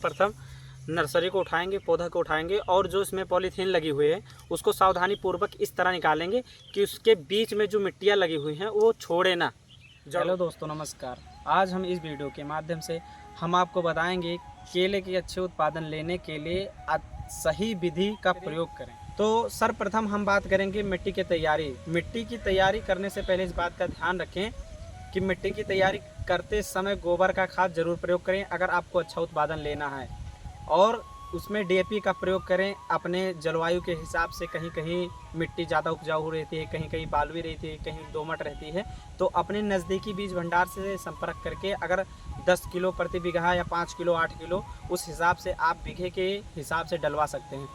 प्रथम नर्सरी को उठाएंगे, पौधा को उठाएंगे और जो इसमें पॉलीथीन लगी हुई है उसको सावधानी पूर्वक इस तरह निकालेंगे कि उसके बीच में जो मिट्टियाँ लगी हुई हैं वो छोड़े ना। हेलो दोस्तों, नमस्कार। आज हम इस वीडियो के माध्यम से हम आपको बताएंगे केले के अच्छे उत्पादन लेने के लिए सही विधि का प्रयोग करें। तो सर्वप्रथम हम बात करेंगे मिट्टी की तैयारी। मिट्टी की तैयारी करने से पहले इस बात का ध्यान रखें कि मिट्टी की तैयारी करते समय गोबर का खाद जरूर प्रयोग करें अगर आपको अच्छा उत्पादन लेना है, और उसमें डीएपी का प्रयोग करें अपने जलवायु के हिसाब से। कहीं कहीं मिट्टी ज़्यादा उपजाऊ रहती है, कहीं कहीं बालुई रहती है, कहीं दोमट रहती है, तो अपने नज़दीकी बीज भंडार से संपर्क करके अगर 10 किलो प्रति बीघा या 5 किलो 8 किलो उस हिसाब से आप बीघे के हिसाब से डलवा सकते हैं।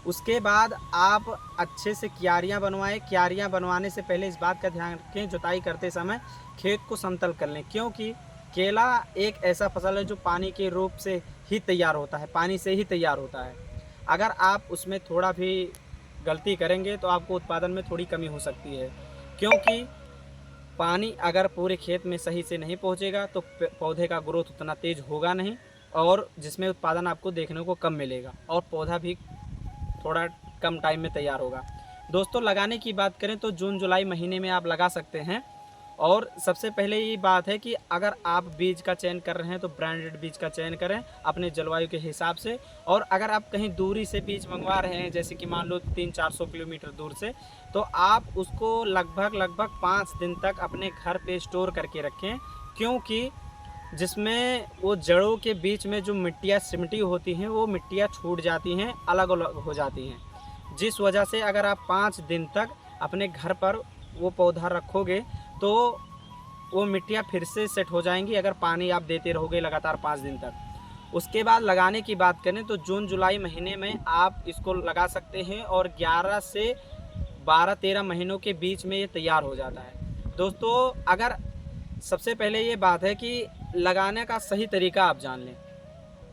उसके बाद आप अच्छे से क्यारियाँ बनवाएं। क्यारियाँ बनवाने से पहले इस बात का ध्यान रखें जुताई करते समय खेत को समतल कर लें, क्योंकि केला एक ऐसा फसल है जो पानी के रूप से ही तैयार होता है, पानी से ही तैयार होता है। अगर आप उसमें थोड़ा भी गलती करेंगे तो आपको उत्पादन में थोड़ी कमी हो सकती है, क्योंकि पानी अगर पूरे खेत में सही से नहीं पहुंचेगा तो पौधे का ग्रोथ उतना तेज होगा नहीं, और जिसमें उत्पादन आपको देखने को कम मिलेगा और पौधा भी थोड़ा कम टाइम में तैयार होगा। दोस्तों, लगाने की बात करें तो जून जुलाई महीने में आप लगा सकते हैं। और सबसे पहले ये बात है कि अगर आप बीज का चयन कर रहे हैं तो ब्रांडेड बीज का चयन करें अपने जलवायु के हिसाब से। और अगर आप कहीं दूरी से बीज मंगवा रहे हैं, जैसे कि मान लो 300-400 किलोमीटर दूर से, तो आप उसको लगभग 5 दिन तक अपने घर पे स्टोर करके रखें, क्योंकि जिसमें वो जड़ों के बीच में जो मिट्टियाँ सिमटी होती हैं वो मिट्टियाँ छूट जाती हैं, अलग अलग हो जाती हैं, जिस वजह से अगर आप 5 दिन तक अपने घर पर वो पौधा रखोगे तो वो मिट्टियाँ फिर से सेट हो जाएंगी, अगर पानी आप देते रहोगे लगातार 5 दिन तक। उसके बाद लगाने की बात करें तो जून जुलाई महीने में आप इसको लगा सकते हैं और 11 से 12-13 महीनों के बीच में ये तैयार हो जाता है। दोस्तों, अगर सबसे पहले ये बात है कि लगाने का सही तरीका आप जान लें।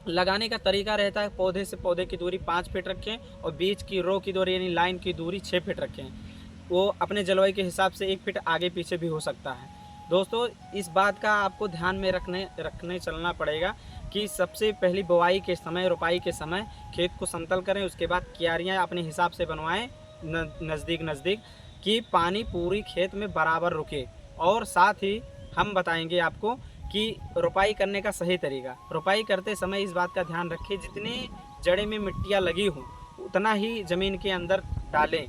लगाने का तरीका रहता है पौधे से पौधे की दूरी 5 फीट रखें और बीच की रो की दूरी यानी लाइन की दूरी 6 फीट रखें। वो अपने जलवायु के हिसाब से 1 फीट आगे पीछे भी हो सकता है। दोस्तों, इस बात का आपको ध्यान में रखने चलना पड़ेगा कि सबसे पहली बुआई के समय, रोपाई के समय खेत को समतल करें। उसके बाद क्यारियाँ अपने हिसाब से बनवाएं नज़दीक कि पानी पूरी खेत में बराबर रुके। और साथ ही हम बताएंगे आपको कि रोपाई करने का सही तरीका। रोपाई करते समय इस बात का ध्यान रखें जितनी जड़ें में मिट्टियाँ लगी हों उतना ही ज़मीन के अंदर डालें,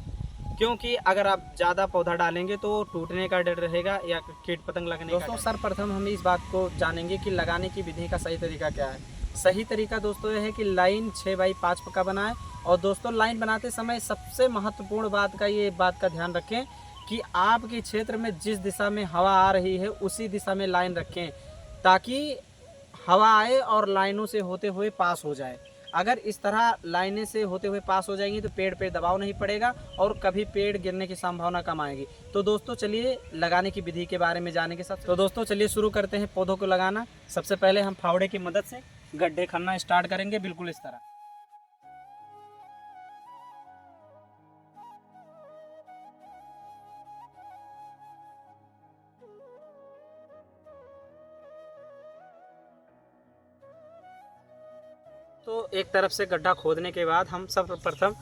क्योंकि अगर आप ज़्यादा पौधा डालेंगे तो टूटने का डर रहेगा या कीट पतंग लगने का। दोस्तों, सर्वप्रथम हम इस बात को जानेंगे कि लगाने की विधि का सही तरीका क्या है। सही तरीका दोस्तों यह है कि लाइन 6x5 का बनाएं। और दोस्तों, लाइन बनाते समय सबसे महत्वपूर्ण बात का ध्यान रखें कि आपके क्षेत्र में जिस दिशा में हवा आ रही है उसी दिशा में लाइन रखें, ताकि हवा आए और लाइनों से होते हुए पास हो जाए। अगर इस तरह लाइनें से होते हुए पास हो जाएंगी तो पेड़ पे दबाव नहीं पड़ेगा और कभी पेड़ गिरने की संभावना कम आएगी। तो दोस्तों, चलिए लगाने की विधि के बारे में जानने के साथ चलिए शुरू करते हैं पौधों को लगाना। सबसे पहले हम फावड़े की मदद से गड्ढे खनना स्टार्ट करेंगे, बिल्कुल इस तरह। तो एक तरफ से गड्ढा खोदने के बाद हम सब प्रथम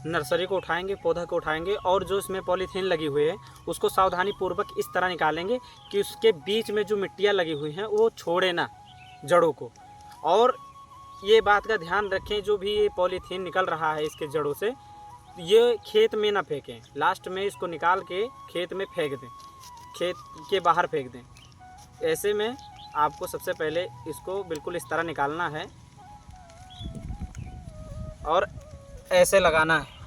नर्सरी को उठाएंगे, पौधा को उठाएंगे और जो इसमें पॉलीथीन लगी हुई है उसको सावधानी पूर्वक इस तरह निकालेंगे कि उसके बीच में जो मिट्टियाँ लगी हुई हैं वो छोड़े ना जड़ों को। और ये बात का ध्यान रखें जो भी ये पॉलीथीन निकल रहा है इसके जड़ों से, ये खेत में ना फेंकें, लास्ट में इसको निकाल के खेत में फेंक दें, खेत के बाहर फेंक दें। ऐसे में आपको सबसे पहले इसको बिल्कुल इस तरह निकालना है और ऐसे लगाना है।